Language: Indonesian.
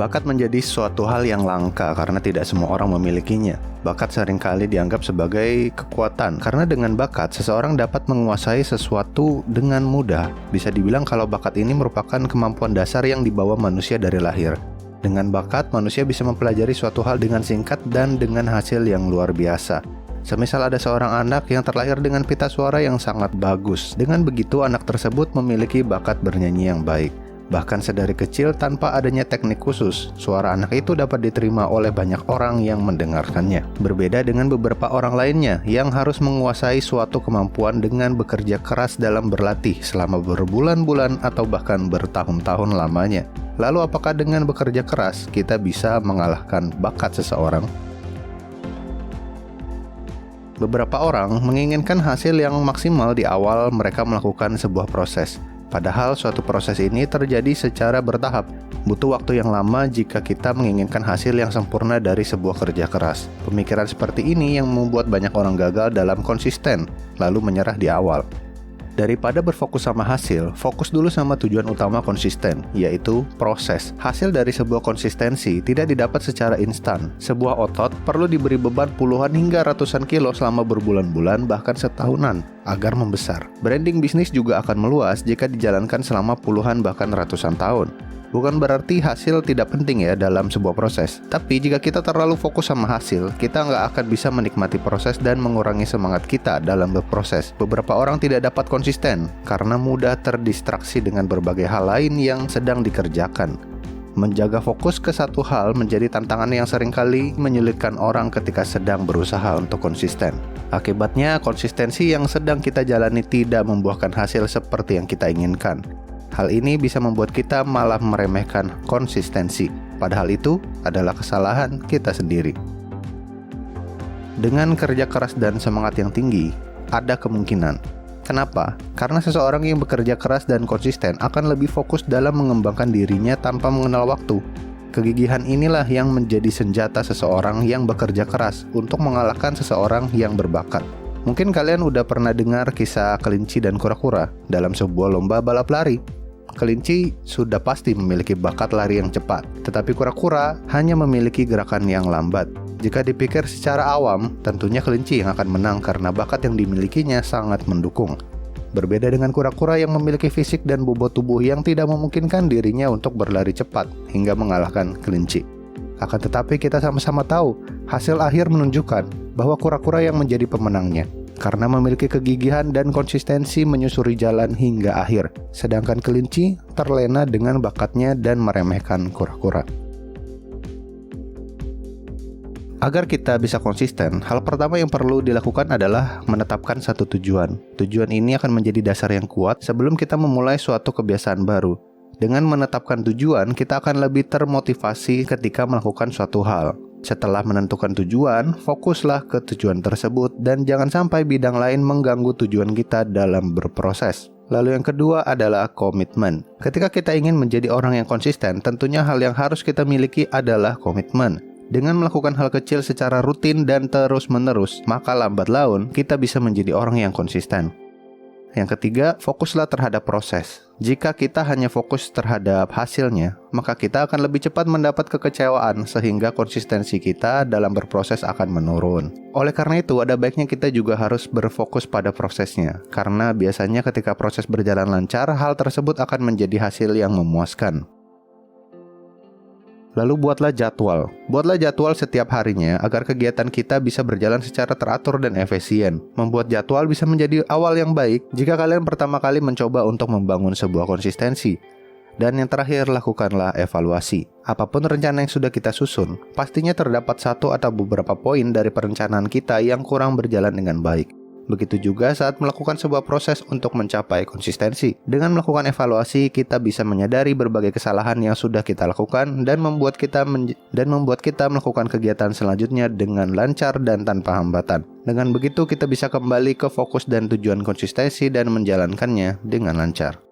Bakat menjadi suatu hal yang langka karena tidak semua orang memilikinya. Bakat seringkali dianggap sebagai kekuatan karena dengan bakat seseorang dapat menguasai sesuatu dengan mudah. Bisa dibilang kalau bakat ini merupakan kemampuan dasar yang dibawa manusia dari lahir. Dengan bakat, manusia bisa mempelajari suatu hal dengan singkat dan dengan hasil yang luar biasa. Semisal ada seorang anak yang terlahir dengan pita suara yang sangat bagus. Dengan begitu, anak tersebut memiliki bakat bernyanyi yang baik. Bahkan sedari kecil tanpa adanya teknik khusus, suara anak itu dapat diterima oleh banyak orang yang mendengarkannya. Berbeda dengan beberapa orang lainnya yang harus menguasai suatu kemampuan dengan bekerja keras dalam berlatih selama berbulan-bulan atau bahkan bertahun-tahun lamanya. Lalu apakah dengan bekerja keras kita bisa mengalahkan bakat seseorang? Beberapa orang menginginkan hasil yang maksimal di awal mereka melakukan sebuah proses. Padahal suatu proses ini terjadi secara bertahap. Butuh waktu yang lama jika kita menginginkan hasil yang sempurna dari sebuah kerja keras. Pemikiran seperti ini yang membuat banyak orang gagal dalam konsisten, lalu menyerah di awal. Daripada berfokus sama hasil, fokus dulu sama tujuan utama konsisten, yaitu proses. Hasil dari sebuah konsistensi tidak didapat secara instan. Sebuah otot perlu diberi beban puluhan hingga ratusan kilo selama berbulan-bulan bahkan setahunan agar membesar. Branding bisnis juga akan meluas jika dijalankan selama puluhan bahkan ratusan tahun. Bukan berarti hasil tidak penting ya dalam sebuah proses. Tapi jika kita terlalu fokus sama hasil, kita nggak akan bisa menikmati proses dan mengurangi semangat kita dalam berproses. Beberapa orang tidak dapat konsisten karena mudah terdistraksi dengan berbagai hal lain yang sedang dikerjakan. Menjaga fokus ke satu hal menjadi tantangan yang seringkali menyulitkan orang ketika sedang berusaha untuk konsisten. Akibatnya, konsistensi yang sedang kita jalani tidak membuahkan hasil seperti yang kita inginkan. Hal ini bisa membuat kita malah meremehkan konsistensi, padahal itu adalah kesalahan kita sendiri. Dengan kerja keras dan semangat yang tinggi, ada kemungkinan. Kenapa? Karena seseorang yang bekerja keras dan konsisten akan lebih fokus dalam mengembangkan dirinya tanpa mengenal waktu. Kegigihan inilah yang menjadi senjata seseorang yang bekerja keras untuk mengalahkan seseorang yang berbakat. Mungkin kalian udah pernah dengar kisah kelinci dan kura-kura dalam sebuah lomba balap lari. Kelinci sudah pasti memiliki bakat lari yang cepat, tetapi kura-kura hanya memiliki gerakan yang lambat. Jika dipikir secara awam, tentunya kelinci yang akan menang karena bakat yang dimilikinya sangat mendukung. Berbeda dengan kura-kura yang memiliki fisik dan bobot tubuh yang tidak memungkinkan dirinya untuk berlari cepat hingga mengalahkan kelinci. Akan tetapi kita sama-sama tahu, hasil akhir menunjukkan bahwa kura-kura yang menjadi pemenangnya karena memiliki kegigihan dan konsistensi menyusuri jalan hingga akhir, sedangkan kelinci terlena dengan bakatnya dan meremehkan kura-kura. Agar kita bisa konsisten, hal pertama yang perlu dilakukan adalah menetapkan satu tujuan. Tujuan ini akan menjadi dasar yang kuat sebelum kita memulai suatu kebiasaan baru. Dengan menetapkan tujuan, kita akan lebih termotivasi ketika melakukan suatu hal. Setelah menentukan tujuan, fokuslah ke tujuan tersebut dan jangan sampai bidang lain mengganggu tujuan kita dalam berproses. Lalu yang kedua adalah komitmen. Ketika kita ingin menjadi orang yang konsisten, tentunya hal yang harus kita miliki adalah komitmen. Dengan melakukan hal kecil secara rutin dan terus-menerus, maka lambat laun kita bisa menjadi orang yang konsisten. Yang ketiga, fokuslah terhadap proses. Jika kita hanya fokus terhadap hasilnya, maka kita akan lebih cepat mendapat kekecewaan sehingga konsistensi kita dalam berproses akan menurun. Oleh karena itu, ada baiknya kita juga harus berfokus pada prosesnya. Karena biasanya ketika proses berjalan lancar, hal tersebut akan menjadi hasil yang memuaskan. Lalu buatlah jadwal. Buatlah jadwal setiap harinya agar kegiatan kita bisa berjalan secara teratur dan efisien. Membuat jadwal bisa menjadi awal yang baik jika kalian pertama kali mencoba untuk membangun sebuah konsistensi. Dan yang terakhir, lakukanlah evaluasi. Apapun rencana yang sudah kita susun, pastinya terdapat satu atau beberapa poin dari perencanaan kita yang kurang berjalan dengan baik. Begitu juga saat melakukan sebuah proses untuk mencapai konsistensi. Dengan melakukan evaluasi, kita bisa menyadari berbagai kesalahan yang sudah kita lakukan dan membuat kita melakukan kegiatan selanjutnya dengan lancar dan tanpa hambatan. Dengan begitu, kita bisa kembali ke fokus dan tujuan konsistensi dan menjalankannya dengan lancar.